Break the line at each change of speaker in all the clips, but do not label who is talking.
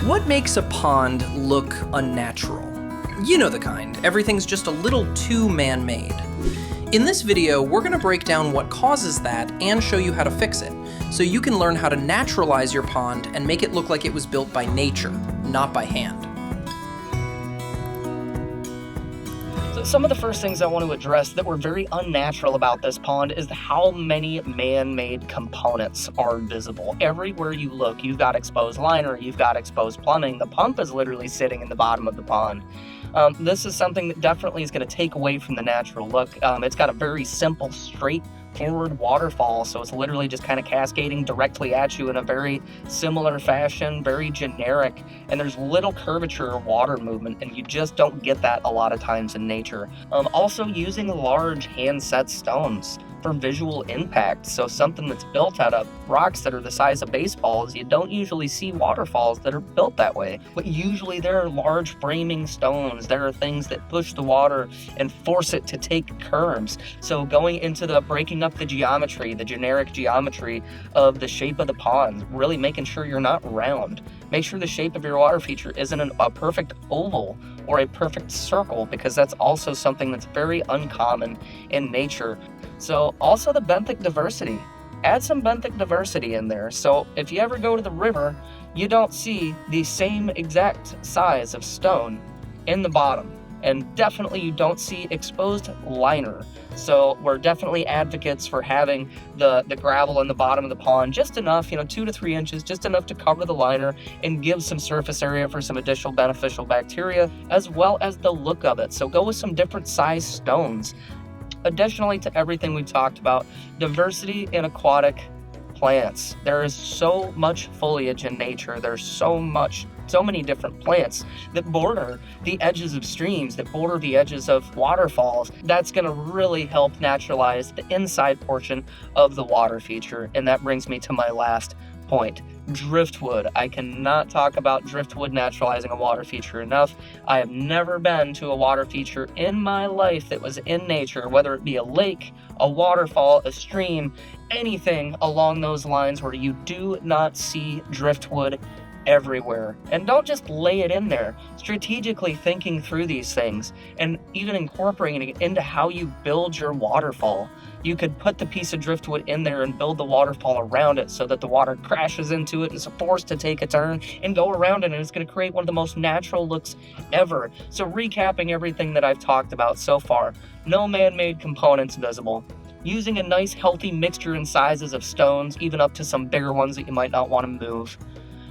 What makes a pond look unnatural? You know the kind. Everything's just a little too man-made. In this video, we're going to break down what causes that and show you how to fix it, so you can learn how to naturalize your pond and make it look like it was built by nature, not by hand.
Some of the first things I want to address that were very unnatural about this pond is how many man-made components are visible. Everywhere you look, you've got exposed liner, you've got exposed plumbing. The pump is literally sitting in the bottom of the pond. This is something that definitely is going to take away from the natural look. It's got a very simple, straightforward waterfall, so it's literally just kind of cascading directly at you in a very similar fashion, very generic, and there's little curvature or water movement, and you just don't get that a lot of times in nature. Also using large hand-set stones for visual impact, so something that's built out of rocks that are the size of baseballs, you don't usually see waterfalls that are built that way, but usually there are large framing stones. There are things that push the water and force it to take curves. So going into the breaking up the geometry, the generic geometry of the shape of the pond, really making sure you're not round. Make sure the shape of your water feature isn't a perfect oval or a perfect circle, because that's also something that's very uncommon in nature. So also the benthic diversity. Add some benthic diversity in there. So if you ever go to the river, you don't see the same exact size of stone in the bottom. And definitely you don't see exposed liner. So we're definitely advocates for having the gravel in the bottom of the pond just enough, 2 to 3 inches, just enough to cover the liner and give some surface area for some additional beneficial bacteria, as well as the look of it. So go with some different size stones. Additionally to everything we talked about, diversity in aquatic plants. There is so much foliage in nature. There's so many different plants that border the edges of streams, that border the edges of waterfalls. That's going to really help naturalize the inside portion of the water feature. And that brings me to my last point. Driftwood. I cannot talk about driftwood naturalizing a water feature enough. I have never been to a water feature in my life that was in nature, whether it be a lake, a waterfall, a stream, anything along those lines where you do not see driftwood everywhere. And don't just lay it in there. Strategically thinking through these things and even incorporating it into how you build your waterfall. You could put the piece of driftwood in there and build the waterfall around it so that the water crashes into it and is forced to take a turn and go around it, and it's going to create one of the most natural looks ever. So recapping everything that I've talked about so far, no man-made components visible. Using a nice healthy mixture and sizes of stones, even up to some bigger ones that you might not want to move.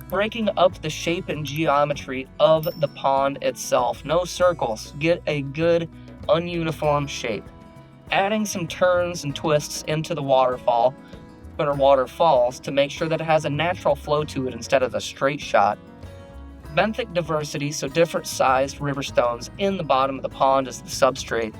Breaking up the shape and geometry of the pond itself. No circles. Get a good ununiform shape. Adding some turns and twists into the waterfall, or waterfalls, to make sure that it has a natural flow to it instead of a straight shot. Benthic diversity, so different sized river stones in the bottom of the pond as the substrate.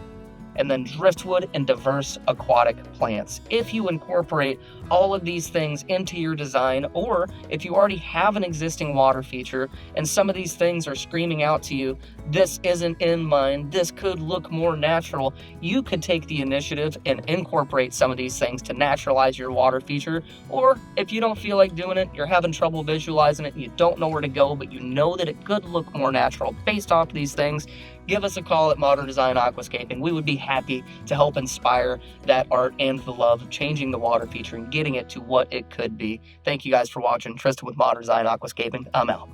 And then driftwood and diverse aquatic plants. If you incorporate all of these things into your design, or if you already have an existing water feature and some of these things are screaming out to you, this isn't in mine, this could look more natural, you could take the initiative and incorporate some of these things to naturalize your water feature. Or if you don't feel like doing it, you're having trouble visualizing it, you don't know where to go, but you know that it could look more natural based off of these things, give us a call at Modern Design Aquascaping. We would be happy to help inspire that art and the love of changing the water feature and getting it to what it could be. Thank you guys for watching. Tristan with Modern Design Aquascaping. I'm out.